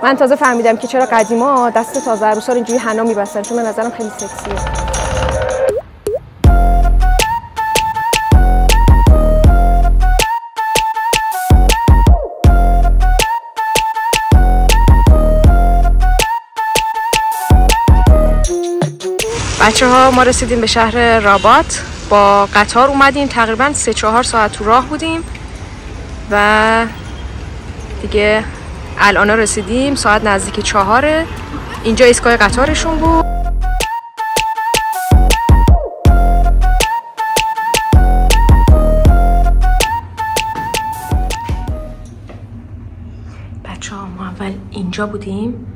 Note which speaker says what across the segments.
Speaker 1: من تازه فهمیدم که چرا قدیما دست تازه عروسا رو اینجوری حنا میبستن، چون به نظرم خیلی سکسیه. بچه‌ها ما رسیدیم به شهر رابات، با قطار اومدیم، تقریبا 3-4 ساعت تو راه بودیم و دیگه الان رسیدیم. ساعت نزدیک 4. اینجا ایستگاه قطارشون بود. بچه‌ها ما اول اینجا بودیم،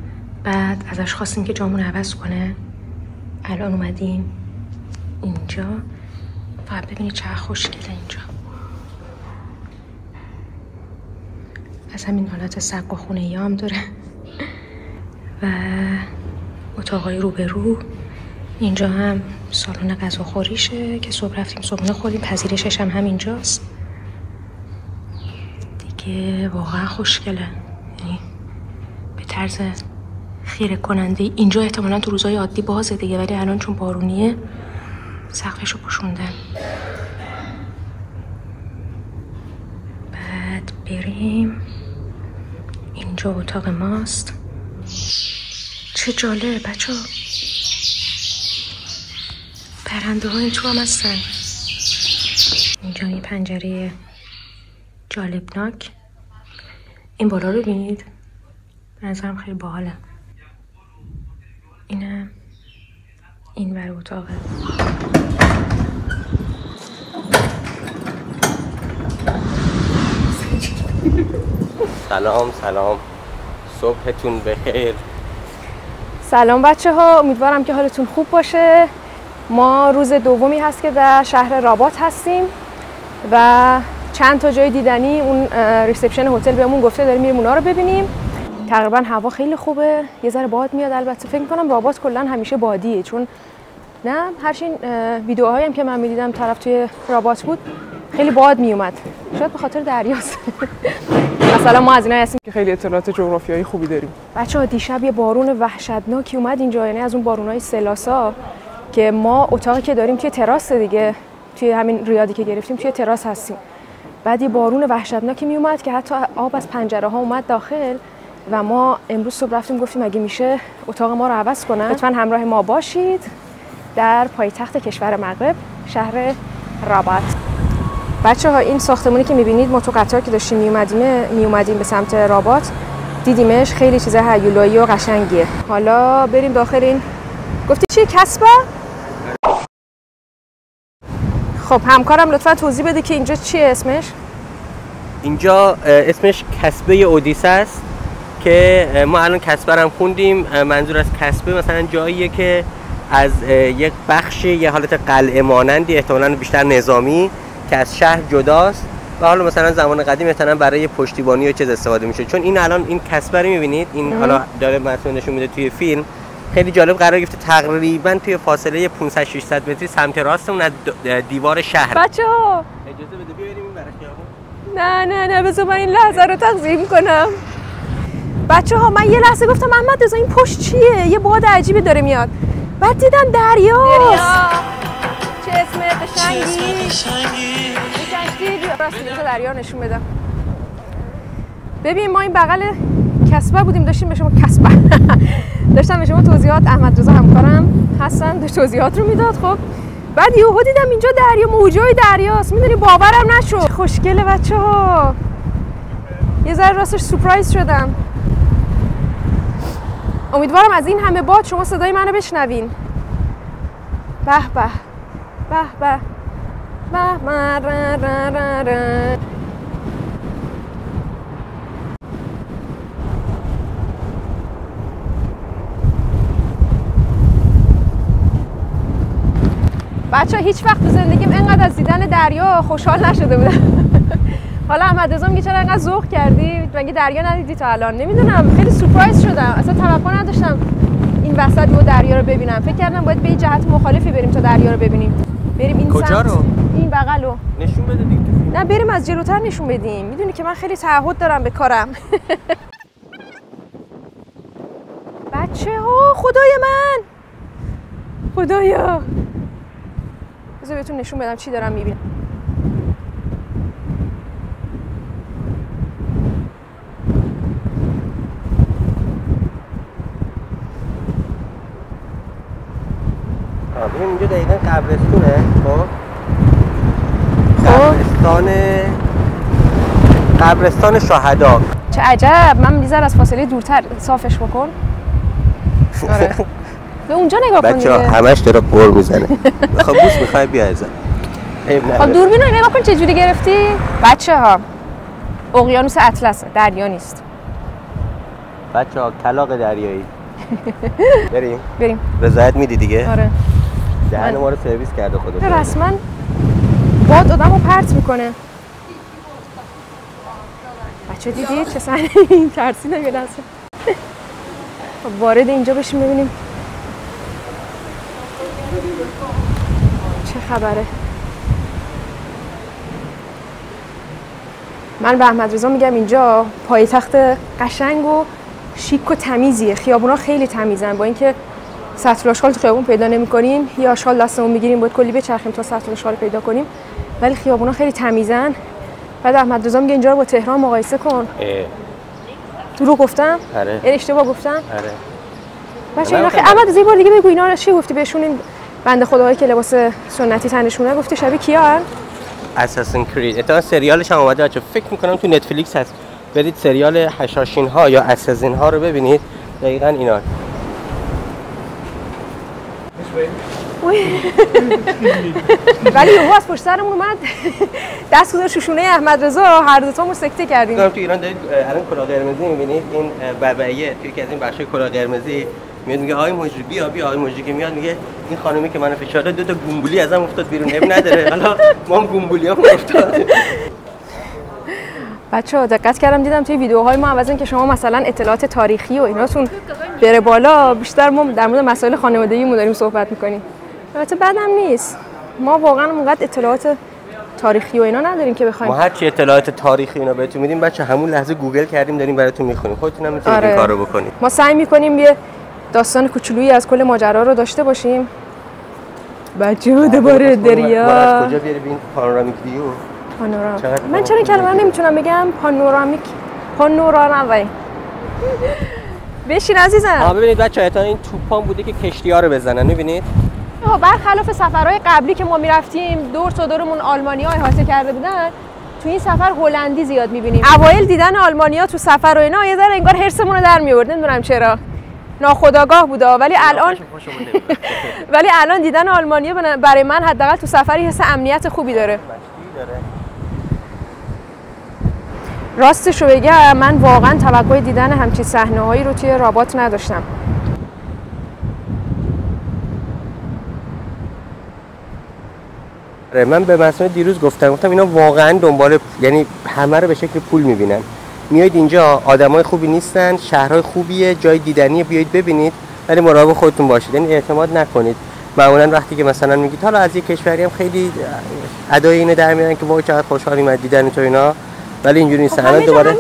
Speaker 1: بعد ازش خواستیم که جامون عوض کنه. الان اومدیم اینجا. فقط ببینید چقدر خوشگله اینجا. از همین حالت سقف خونه‌ای هم داره و اتاقای روبرو. اینجا هم سالن غذاخوریشه که صبح رفتیم صبحونه خوردیم. پذیرشش هم همینجاست دیگه. واقعا خوشگله، یعنی به طرز خیره کننده. اینجا احتمالاً تو روزهای عادی بازه دیگه، ولی الان چون بارونیه سقفشو پوشوندن. بعد بریم اینجا اتاق ماست. چه جالب بچه ها، پرنده ها این تو هم هستن. اینجا یه پنجره جالبناک. این بالا رو ببینید، به نظرم خیلی باحاله. اینم این ور اتاقه.
Speaker 2: سلام، صبحتون بخیر.
Speaker 1: سلام بچه ها، امیدوارم که حالتون خوب باشه. ما روز دومی هست که در شهر رابات هستیم و چند تا جای دیدنی اون ریسپشن هتل بهمون گفته داریم میریم اونا رو ببینیم. تقریبا هوا خیلی خوبه، یه ذره باد میاد. البته فکر می‌کنم رابات کلا همیشه بادیه، چون نه هرچین ویدیوهایی هم که من می‌دیدم طرف توی رابات بود خیلی باد میومد. شاید به خاطر دریاست. مثلا ما از اینایی هستیم
Speaker 3: که خیلی اطلاعات جغرافیایی خوبی داریم.
Speaker 1: بچه‌ها دیشب یه بارون وحشتناکی اومد اینجا، یعنی از اون بارونای سلاسا که ما اتاقی که داریم توی تراس دیگه، توی همین ریادی که گرفتیم توی تراس هستیم. بعد یه بارون وحشتناکی میومد که حتی آب از پنجره‌ها اومد داخل و ما امروز صبح رفتیم گفتیم اگه میشه اتاق ما رو عوض کنن. لطفاً همراه ما باشید در پایتخت کشور مغرب، شهر رابات. بچه‌ها این ساختمانی که می‌بینید ما تو قطار که داشتیم میومدیم به سمت رابات دیدیمش. خیلی چیز هیولایی و قشنگیه. حالا بریم داخل. این گفتی چیه؟ کسبه؟ خب همکارم لطفاً توضیح بده که اینجا چیه اسمش؟
Speaker 2: اینجا اسمش کسبه اودیسه است که ما الان کسبه هم خوندیم. منظور از کسبه مثلا جاییه که از یک بخش یه حالت قلعه مانندی، احتمالاً بیشتر نظامی، که از شهر جداست و حالا مثلا زمان قدیم مثلا برای پشتیبانی و چیز استفاده میشه. چون این الان این کسبه رو میبینید، این حالا داره مثلا نشون میده توی فیلم، خیلی جالب قرار گرفته تقریبا توی فاصله 500-600 متری سمت راستمون از دیوار شهر.
Speaker 1: بچه‌ها
Speaker 2: اجازه بده بیاریم این برای خیابون.
Speaker 1: نه بذار من این لحظه رو تقسیم کنم. بچه‌ها من یه لحظه گفتم محمد رضا این پشت چیه؟ یه باد عجیبی داره میاد. بعد دیدم دریاست. چه اسم قشنگی. راست میگه، دریا نشون بدم. ببین ما این بغل کسبه بودیم، داشتیم به شما کسبه داشتم به شما توضیحات، احمد رضا همکارم هستن داشت توضیحات رو میداد. خب بعد یهو دیدم اینجا دریا، موجای دریاست. میدونی باورم نشد. خوشگله بچه‌ها، یه ذره راستش سورپرایز شدم. امیدوارم از این همه باد شما صدای منو بشنوین. به به به به به. بچه هیچ وقت تو زندگیم اینقدر از دیدن دریا خوشحال نشده بودم. حالا احمد رضا میگه چرا اینقدر ذوق کردی؟ مگه دریا ندیدی تا الان؟ نمیدونم، خیلی سورپرایز شدم. اصلا توقع نداشتم این وسط و دریا رو ببینم. فکر کردم باید به یه جهت مخالفی بریم تا دریا رو ببینیم. بریم این
Speaker 2: کجا
Speaker 1: سمت.
Speaker 2: رو؟
Speaker 1: این بغلو.
Speaker 2: نشون بده دیگه.
Speaker 1: نه بریم از جلوتر نشون بدیم. میدونی که من خیلی تعهد دارم به کارم. بچه‌ها خدای من، خدایا بذار بهتون نشون بدم چی دارم میبینم.
Speaker 2: ببین اینجا دقیقاً قبرستونه. قبرستان شهدا.
Speaker 1: چه عجب، من میذارم از فاصله دورتر صافش بکن. آره به اونجا نگاه کن دیگه.
Speaker 2: بچه‌ها همش داره قور میزنه. خب بوس میخوای بیا ازم.
Speaker 1: خب دوربین رو نگاه کن چه جوری گرفتی؟ بچه‌ها اقیانوس اطلس، دریا نیست.
Speaker 2: بچه‌ها کلاغ دریایی.
Speaker 1: بریم.
Speaker 2: رضایت میدی دیگه؟
Speaker 1: آره.
Speaker 2: دهن ما رو سرویس کرده خدا.
Speaker 1: رسما باد آدمو پرت میکنه. بچه دیدی چه صحنه این ترسیدم یه لحظه. خب وارد اینجا بشیم ببینیم چه خبره. من به احمد رضا میگم اینجا پایتخت قشنگ و شیک و تمیزیه. خیابونا خیلی تمیزن، با اینکه سطل آشغال تو خیابون پیدا نمی‌کنیم، یا آشغال دستمون میگیریم باید کلی بچرخیم تا سطل آشغال پیدا کنیم، ولی خیابونا خیلی تمیزن. بعد احمد رضا میگه اینجا رو با تهران مقایسه کن. تو رو گفتم؟
Speaker 2: آره.
Speaker 1: اشتباه گفتم؟
Speaker 2: آره.
Speaker 1: بچه اینا خیلی احمد رضا یه بار دیگه بگو اینا چی گفتی بهشون؟ این بنده خداهایی که لباس سنتی تنشونه گفتی شبیه کیان؟
Speaker 2: اساسن کرید. اتفاقا سریالش هم اومده بچه، فکر می‌کنم تو نتفلیکس هست. برید سریال حشاشین ها یا اساسین ها رو ببینید، دقیقاً اینا.
Speaker 1: ولی یهو از پشت سرمون اومد دست گذاشت شوشونه احمد رضا، هر دو تامون سکته کردیم.
Speaker 2: تو ایران دارید الان کلاه قرمزی می‌بینید، این ببعیه توی که از این بخشای کلاه قرمزی میاد میگه آقای مجری بیا آقای مجری که میاد میگه این خانومی که من فشار داد 2 تا گومبولی ازم افتاد بیرون، اب نداره حالا ما هم گومبولیامون افتاد.
Speaker 1: بچه‌ها دقت کردم دیدم توی ویدیوهای ما عوض اینکه شما مثلا اطلاعات تاریخی و ایناتون بره بالا، بیشتر ما در مورد مسائل خانوادگیمون داریم صحبت می‌کنیم. البته بدم نیست، ما واقعا اونقدر اطلاعات تاریخی و اینا نداریم که بخوایم.
Speaker 2: ما هر چی اطلاعات تاریخی اینا بهتون میدیم بچه، همون لحظه گوگل کردیم داریم براتون می‌خونیم، خودتون هم می‌تونید این کارو بکنید.
Speaker 1: ما سعی می‌کنیم یه داستان کوچولویی از کل ماجرا رو داشته باشیم. بچه‌ها دوباره دریا.
Speaker 2: ما از کجا بیاریم این پانورامیک ویو؟
Speaker 1: من چرا کلمه نمیتونم بگم؟ پانورامیک. بشین عزیزم.
Speaker 2: ببینید بچه‌ها تا این توپان بوده که کشتی‌ها رو بزنن، می‌بینید؟
Speaker 1: برخلاف سفرهای قبلی که ما میرفتیم دور تا دورمون آلمانی‌ها احاطه کرده بودن، تو این سفر هلندی زیاد می‌بینیم. اوایل دیدن آلمانی‌ها تو سفر و اینا یه ذره انگار حرسمون رو در می‌آورد، نمیدونم چرا. ناخودآگاه بوده، ولی الان دیدن آلمانی‌ها برای من حداقل تو سفری حس امنیت خوبی داره. راستش رو بگم من واقعا توقع دیدن همچین صحنه‌هایی رو توی رباط نداشتم.
Speaker 2: من به مسئله دیروز گفتم اینا واقعا دنبال یعنی همه رو به شکل پول می‌بینن. میایید اینجا آدمای خوبی نیستن، شهرهای خوبیه، جای دیدنیه، بیایید ببینید، ولی مراقب خودتون باشید. یعنی اعتماد نکنید. معمولا وقتی که مثلا میگید حالا از یک کشوری هم خیلی ادای اینو در میارن که وای چقدر خوشحالیم از دیدن تو اینا، ولی اینجوری نیست. الان دوباره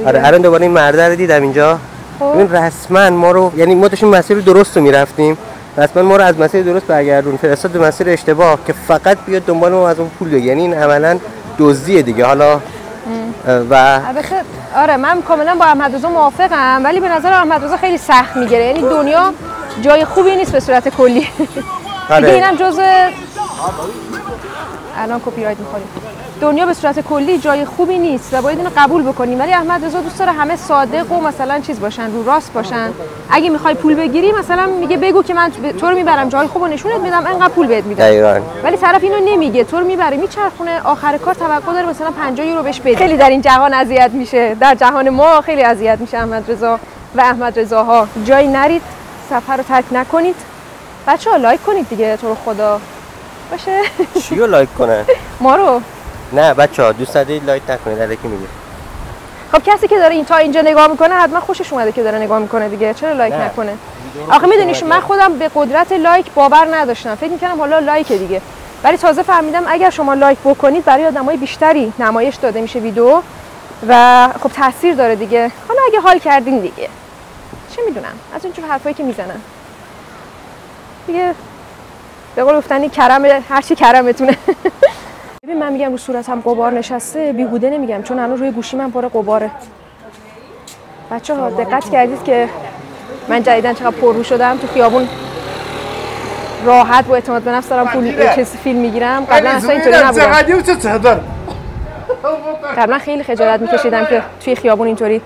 Speaker 2: الان دوباره این مرده رو دیدم اینجا. ببین رسما ما رو، یعنی ما داشتیم مسیر درست رو میرفتیم، رسما ما رو از مسیر درست برگردون فرستاد به مسیر اشتباه که فقط بیاد دنبال ما از اون پول بگیره. یعنی این عملاً دزدیه دیگه. حالا و
Speaker 1: آره من کاملا با احمد رضا موافقم، ولی به نظر احمد رضا خیلی سخت میگیره. یعنی دنیا جای خوبی نیست به صورت کلی. دیگه اینم جزء الان کپی رایت می‌خوریم. دنیا به صورت کلی جای خوبی نیست و باید اینو قبول بکنیم، ولی احمد رضا دوست داره همه صادق و مثلا چیز باشن، رو راست باشن. اگه میخوای پول بگیری مثلا میگه بگو که من تو رو میبرم جای خوبو نشونت میدم، انقدر پول بهت میدم.
Speaker 2: دقیقاً.
Speaker 1: ولی طرف اینو نمیگه، تو رو میبره میچرخونه، آخر کار توقع داره مثلا 50 یورو بهش بده. خیلی در این جهان اذیت میشه، در جهان ما خیلی اذیت میشه احمد رضا و احمد رضاها. جایی نرید، سفر رو ترک نکنید. بچه‌ها لایک کنید دیگه تو رو خدا. باشه.
Speaker 2: چیو لایک کنن؟
Speaker 1: ما رو.
Speaker 2: نه بچه‌ها دوست دارید لایک نکنید، الکی میگه.
Speaker 1: خب کسی که داره این تا اینجا نگاه میکنه حتما خوشش اومده که داره نگاه میکنه دیگه، چرا لایک نکنه؟ آخه میدونیش من خودم به قدرت لایک باور نداشتم، فکر میکنم حالا لایک دیگه، ولی تازه فهمیدم اگر شما لایک بکنید برای آدمای بیشتری نمایش داده میشه ویدیو و خب تاثیر داره دیگه. حالا اگه حال کردین دیگه چه میدونم از اونجور حرفایی که میزنن دیگه. به قول گفتنی کرم هرچی کرمتونه. ببین من میگم رو صورتم غبار نشسته، بیهوده نمیگم، چون الان روی گوشی من پر غباره. بچه‌ها دقت کردید که من جدیدن چقدر پررو شدم؟ تو خیابون راحت با اعتماد به نفس دارم فیلم میگیرم. قبلا اصلا اینطوری نبودم. قبلا خیلی خجالت میکشیدم که توی خیابون اینطوری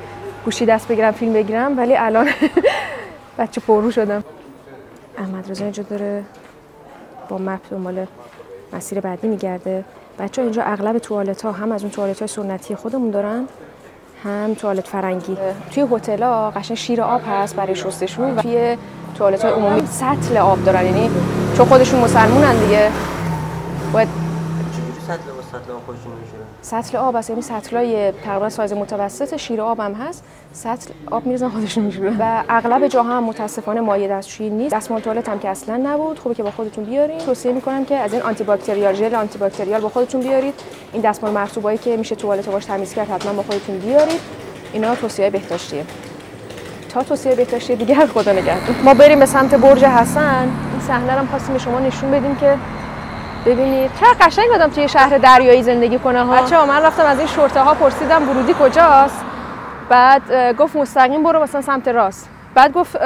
Speaker 1: گوشی دست بگیرم فیلم بگیرم، ولی الان بچه پررو شدم. احمد رضا اینجا داره با مپ دنبال مسیر بعدی میگرده. بچه ها اینجا اغلب توالت ها هم از اون توالت های سنتی خودمون دارن، هم توالت فرنگی. توی هتل ها قشنگ شیر آب هست برای شستشو و توی توالت های عمومی سطل آب دارن، یعنی چون خودشون مسلمونن دیگه باید
Speaker 2: سطل آب خودشون میشورن.
Speaker 1: سطل آب هست، یعنی سطلای تقریبا سایز متوسط شیر آب هم هست، سطل آب میریزن خودشون میشورن. و اغلب جاها هم متاسفانه مایع دستشویی نیست. دستمال توالت هم که اصلا نبود، خوبه که با خودتون بیارین. توصیه میکنم که از این آنتی باکتریال ژل آنتی باکتریال با خودتون بیارید. این دستمال مرطوبایی که میشه توالت باش تمیز کرد حتما با خودتون بیارید. اینا توصیه بهداشتیه. تا توصیه بهداشتی دیگه خدا نگهدار. ما بریم به سمت برج حسن. این صحنه رو خواستیم به شما نشون بدیم که ببینید چقدر قشنگ آدم توی شهر دریایی زندگی کنه ها. بچه‌ها من رفتم از این شرطه ها پرسیدم ورودی کجاست، بعد گفت مستقیم برو مثلا سمت راست. بعد گفت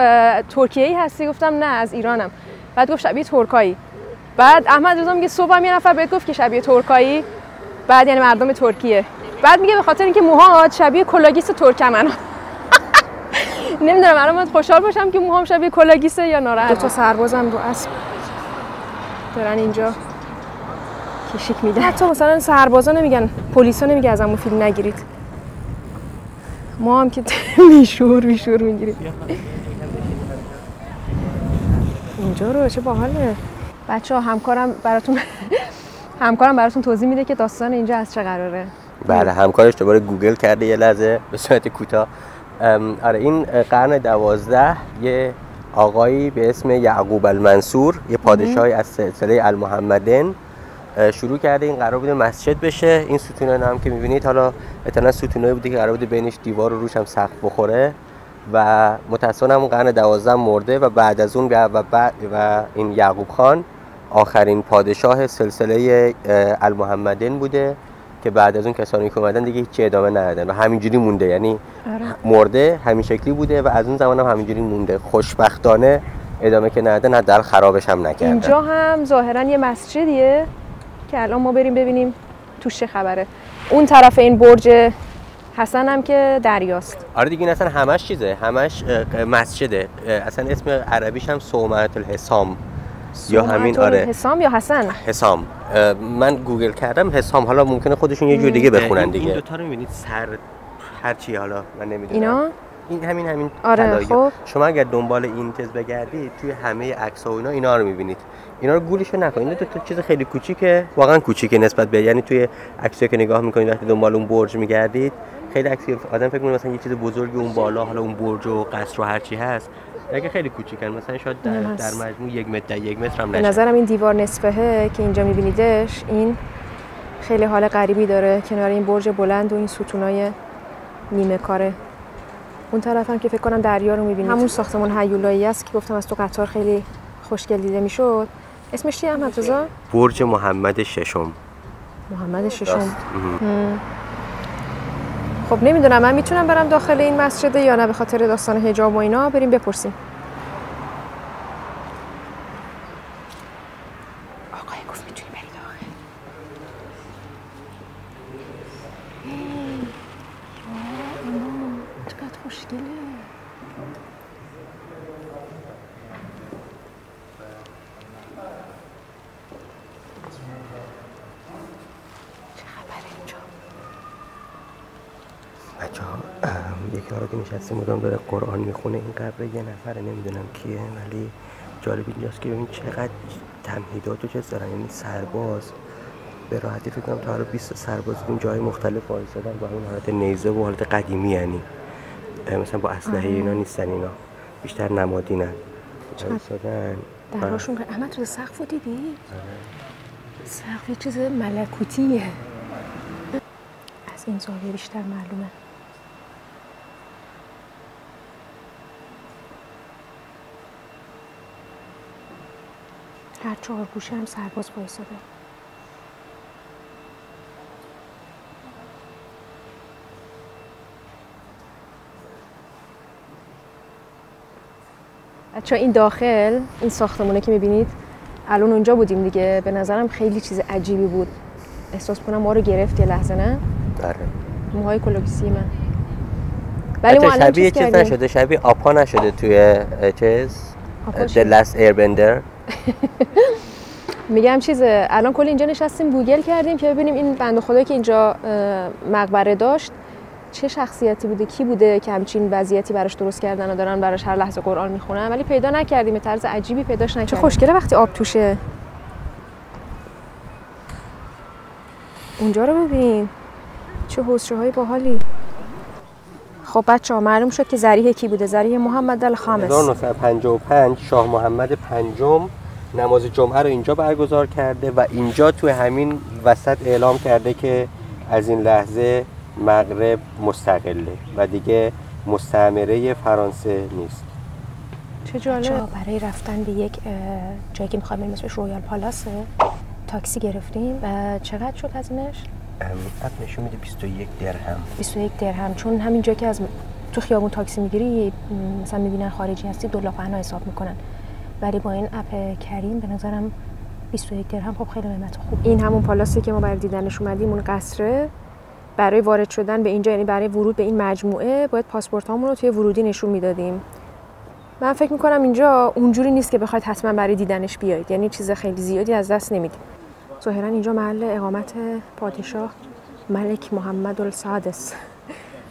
Speaker 1: ترکیه‌ای هستی؟ گفتم نه از ایرانم. بعد گفت شبیه ترکایی. بعد احمد رضا میگه صبحم یه نفر بهت گفت که شبیه ترکایی، بعد یعنی مردم ترکیه. بعد میگه به خاطر اینکه موهات شبیه کلاگیس ترکمنه. نمیدونم الان من خوشحال باشم که موهام شبیه کلاگیسه یا ناراحت. دو تا سربازم رو اسب دارن اینجا کشیک میدن. حتی مثلا سربازا نمیگن، پلیسا نمیگه ازمون فیلم نگیرید. ما هم که میشور میگیریم. اینجا رو چه باحاله. بچه‌ها همکارم براتون توضیح میده که داستان اینجا از چه قراره.
Speaker 2: بله همکارش دوباره گوگل کرده یه لحظه به صورت کوتاه. آره این قرن 12 یه آقایی به اسم یعقوب المنصور، یه پادشاهی از سلسله المحمدین شروع کرده. این قرار بوده مسجد بشه. این ستونان هم که می‌بینید حالا احتمالاً ستونایی بوده که قرار بوده بینش دیوار و روش هم سقف بخوره و متأسفانه همون قرن 12 مرده و بعد از اون و این یعقوب خان آخرین پادشاه سلسله المحمدین بوده که بعد از اون کسانی که اومدن دیگه هیچ ادامه ندادن و همینجوری مونده. یعنی مرده همین شکلی بوده و از اون زمان هم همینجوری مونده. خوشبختانه ادامه که ندادن، حداقل خرابش هم نکردن.
Speaker 1: اینجا هم ظاهرا یه مسجدیه که الان ما بریم ببینیم توش چه خبره. اون طرف این برج حسن هم که دریاست.
Speaker 2: آره دیگه این اصلا همش چیزه، همش مسجده. اصلا اسم عربیش هم صومعة الحسام یا همین. آره
Speaker 1: حسام یا حسن
Speaker 2: حسام. من گوگل کردم حسام، حالا ممکنه خودشون یه جور دیگه بخونن دیگه. این دو تا رو می‌بینید سر هر چی، حالا من نمیدونم
Speaker 1: اینا
Speaker 2: این همین
Speaker 1: آره خب.
Speaker 2: شما اگر دنبال این تز بگردید توی همه عکس‌ها و اینا رو می‌بینید. اینا رو گولشو نکنید. این دو تا چیز خیلی کوچیکه، واقعا کوچیکه نسبت به، یعنی توی عکسایی که نگاه می‌کنید وقتی دنبال اون برج می‌گردید خیلی عکسی آدم فکر می‌کنه مثلا یه چیز بزرگی اون بالا، حالا اون برج و قصر و هر چی هست، اگه خیلی کوچیکن مثلا شاید در مجموع 1 متر در 1 متر هم نشه.
Speaker 1: به نظرم این دیوار نصفه که اینجا می‌بینیدش این خیلی حال غریبی داره کنار این برج بلند و این ستونای نیمه کاره. اون طرف هم که فکر کنم دریا رو می‌بینید. همون ساختمان هیولایی است که گفتم از تو قطار خیلی خوشگل دیده میشد. اسمش چیه احمد رضا؟
Speaker 2: برج محمد ششم.
Speaker 1: محمد ششم. خب نمیدونم من میتونم برم داخل این مسجد یا نه، به خاطر داستان حجاب و اینا بریم بپرسیم. آقای گفت میتونی بری داخل. چقدر خوشگله.
Speaker 2: یکی آقا که نشسته مدام داره قرآن میخونه. این قبر یه نفره، نمیدونم کیه، ولی جالب اینجاست که ببین چقدر تمهیدات و چیز دارن. یعنی سرباز به راحتی فکر کنم تا حالا 20 سرباز این جای مختلف وایسادن با اون حالت نیزه و حالت قدیمی، یعنی مثلا با اسلحه اینا نیستن، اینا بیشتر نمادینن وایسادن.
Speaker 1: درهاشون احمد تو سقفو دیدی؟ سقف یه چیز ملکوتیه. از این زاویه بیشتر معلومه. هر 4 گوشه هم سرباز وایساده. بچه این داخل این ساختمونه که میبینید الان اونجا بودیم دیگه، به نظرم خیلی چیز عجیبی بود. احساس کنم ما رو گرفت یه لحظه، نه؟
Speaker 2: آره.
Speaker 1: موهای کلوکسی من. ولی ما
Speaker 2: شبیه چیز نشده، شبیه آپا نشده توی چیز The Last Airbender.
Speaker 1: میگم چیزه، الان کلی اینجا نشستیم گوگل کردیم که ببینیم این بنده خدایی که اینجا مقبره داشت چه شخصیتی بوده، کی بوده که همچین وضعیتی براش درست کردن و دارن براش هر لحظه قرآن میخونن، ولی پیدا نکردیم، به طرز عجیبی پیداش نکردیم. چه خوشگله وقتی آب توشه. اونجا رو ببین چه حوضچه‌های باحالی. خب بچه‌ها معلوم شد که ذریح کی بوده، ذریح محمد الخامس.
Speaker 2: 1955 شاه محمد پنجم نماز جمعه رو اینجا برگزار کرده و اینجا توی همین وسط اعلام کرده که از این لحظه مغرب مستقله و دیگه مستعمره فرانسه نیست.
Speaker 1: چه جالب. برای رفتن به یک جایی که می‌خوایم بریم اسمش رویال پالاسه تاکسی گرفتیم و چقدر شد هزینه‌اش؟
Speaker 2: عقد نشون میده 21 درهم.
Speaker 1: 21 درهم، چون همین جا که از تو خیابون تاکسی میگیری مثلا میبینن خارجی هستی $2 حساب میکنن، ولی با این اپ کریم به نظرم 21 درهم خب خیلی قیمت خوب. این همون پالاسه که ما برای دیدنش اومدیم، اون قصره. برای وارد شدن به اینجا، یعنی برای ورود به این مجموعه، باید پاسپورتامون رو توی ورودی نشون میدادیم. من فکر میکنم اینجا اونجوری نیست که بخواید حتما برای دیدنش بیاید، یعنی چیز خیلی زیادی از دست نمیدید. ظاهرا اینجا محل اقامت پادشاه ملک محمد السادس،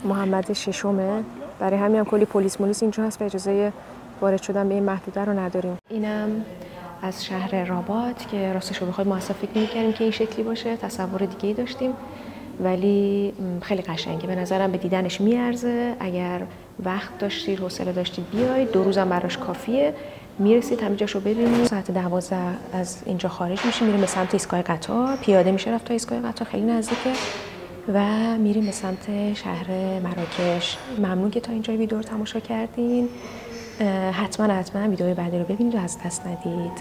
Speaker 1: محمد ششمه. برای همین هم کلی پلیس اینجا هست و اجازه وارد شدن به این محدوده رو نداریم. اینم از شهر رباط که راستش رو بخواید ما اصلا فکر نمی‌کردیم که این شکلی باشه، تصور دیگه‌ای داشتیم، ولی خیلی قشنگه. به نظرم به دیدنش میارزه. اگر وقت داشتید، حوصله داشتید بیاید، 2 روزم براش کافیه. میرسید همینجاشو ببینید. ساعت 12 از اینجا خارج میشیم، میریم به سمت ایستگاه قطار، پیاده میشه رفت تا ایستگاه قطار، خیلی نزدیکه، و میریم به سمت شهر مراکش. ممنون که تا اینجا ویدیو رو تماشا کردین. حتما ویدیوهای بعدی رو ببینید و از دست ندید.